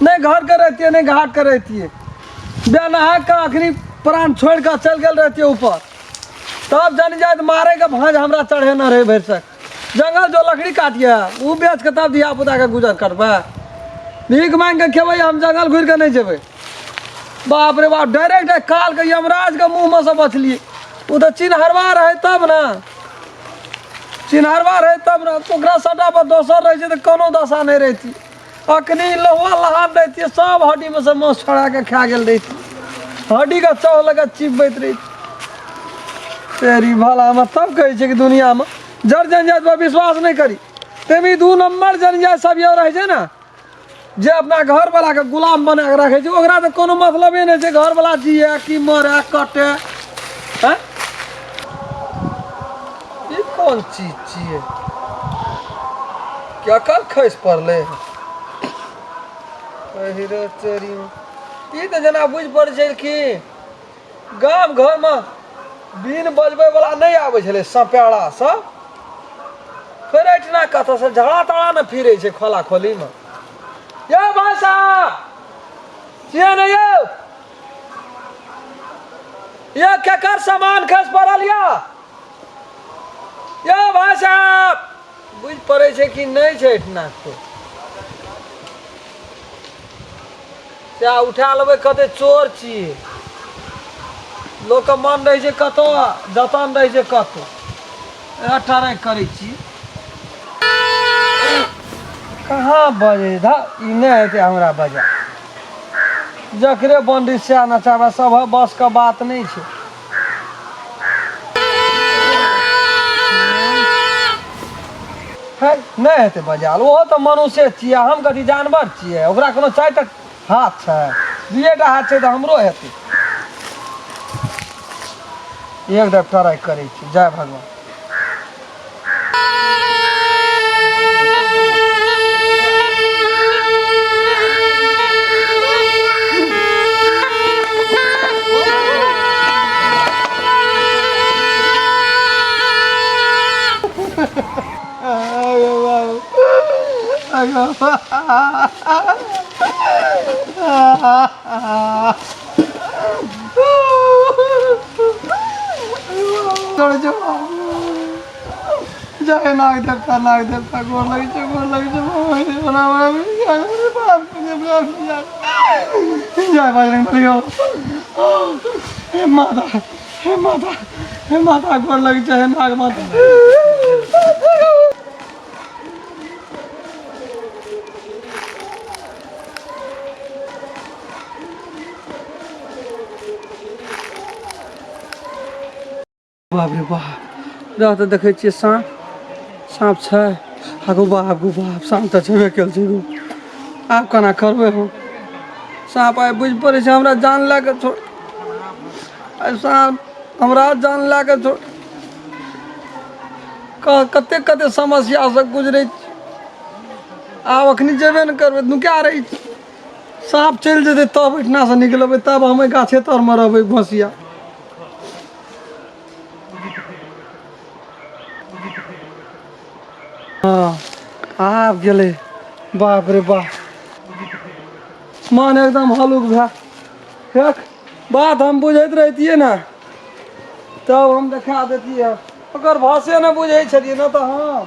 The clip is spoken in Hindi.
नहीं घर के रहती है नहीं घाट के रहती है। बिया नहा के आखिरी प्राण छोड़ कर चल गए रहती है ऊपर, तब जानी जाए तो मारे के भांज हमरा चढ़े न रहे भर तक। जंगल जो लकड़ी काटिए वो बेच के तब धिया पुता के गुजर करबे। भीख मांग के खेबै, हम जंगल घुर के नहीं जेबै। बाप रे बाप, डायरेक्ट काल के यमराज के मुँह में से बचलिए। वो तो चिन्हरवा रहे तब ना, चिन्हरवा रहे तब ना, ओकरा सटा पर दोसर रहे तो कोनो दशा नहीं रहती। अखनी लोहा लहान रहती, सब हड्डी में से मांस छोड़ा के खा गेल रहती, हड्डी का चौ लगा चिपबैत रही। तेरी भला हम तब कहे कि दुनिया में जड़ जनजात पर विश्वास नहीं करी। तेमी 2 नंबर जनजात सब ये रहे छै ना, जे अपना घर वाला के गुलाम बना के रखे छै, ओकरा तो कोनो मतलबे नहीं छै घर वाला जिए कि मरे कटे। हैं ये कौन चीज छिए, क्या कल खस पड़ले हीरो चोरी में। ई तो जना बुझ पड़ छै कि गाम घर में बीन बजबै वाला नहीं आबै छलै सपेड़ा सब, फिर एठना कतऽ से झड़ा तड़ा न फिरे छै खोला खोली में। यो भाई साहब छियै ने यौ, ये केकर सामान खस पड़ल यो भाई साहब, बुझ पड़े छै कि नहीं छै एठना कोई। क्या उठा लेबै कते चोर छियै, लोक के मन रहे छै कतो, जतन रहे छै कतो, अठारह करे छी। कहाँ बजे धा ई नहीं हेतै हमरा बजा, जकरे बंडी से नचाबा सब बस का बात नहीं छै। नहीं हेतै बजाल, ओहो तो मनुष्य छियै, हम कथी जानवर छियै, ओकरा कोनो 4टा हाथ छै, 2टा हाथ छै तो हमरो हेतै। एक दे ट्राई करे छी, जय भगवान। जय नाग देवता गोर लगे छै, गोर लगे छै, जय बजरंग बली। हे माता, हे माता, हे माता गोर लगे छै, हे नाग माता। बाप रे बाप, रह तो देखे छियै सांप, सांप छै आगू बाप सांप तो छेबे कल छै। आब केना करबै हम, सांप आइ बुझ पड़े छै हमरा जान ला के छोड़, सांप हमरा जान ला के छोड़। कते कते समस्या से गुजरे, आब अखनी जेबे न करबै, नुका रही सांप चल जेतै तब एठना से निकलबै, तब हमें गाछे तर में रहबै भसिया। हाँ आब गेले, बाप रे बाप, मन एकदम हलुक भे। बात हम बुझैत रहतियै ना तब हम देखा देतियै, ओकर भाषे न बुझै छलियै न तो हाँ